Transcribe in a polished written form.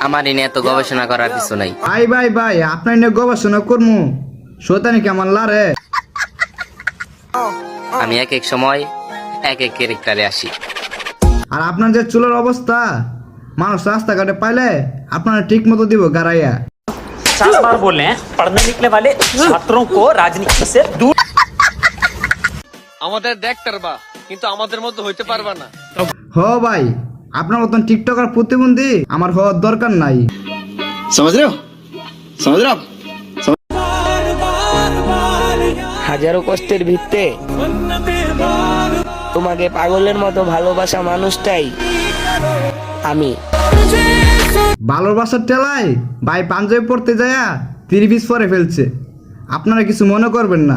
আমার এনে এত গবেষণা করার কিছু নাই। ভাই ভাই ভাই আপনার নিয়ে গবেষণা করবো শয়তানি কেমন লারে। আমি এক এক সময় এক এক ক্যারেক্টারে আসি। আর আপনার যে চুলের অবস্থা মানুষ রাস্তাঘাটে পাইলে আপনারা ঠিক মতো দিব গারাইয়া। 50 बार बोले हैं पढ़ने निकले वाले छात्रों को राजनीति से दूर। আমাদের দেখতে বা কিন্তু আমাদের মতো হইতে পারবা না। হ ভাই আপনার মতন টিকটকার প্রতিবন্ধী আমার হওয়ার দরকার নাই। समझ रहे हो समझ रहे हो आप? হাজারো কষ্টের ভিত্তে তোমাকে পাগলের মতো ভালোবাসা মানুষটাই আমি। ভালোবাসার টেলায় ভাই পাঞ্জাবি পড়তে যায়া 30 পিস পরে ফেলছে। আপনারা কিছু মনে করবেন না।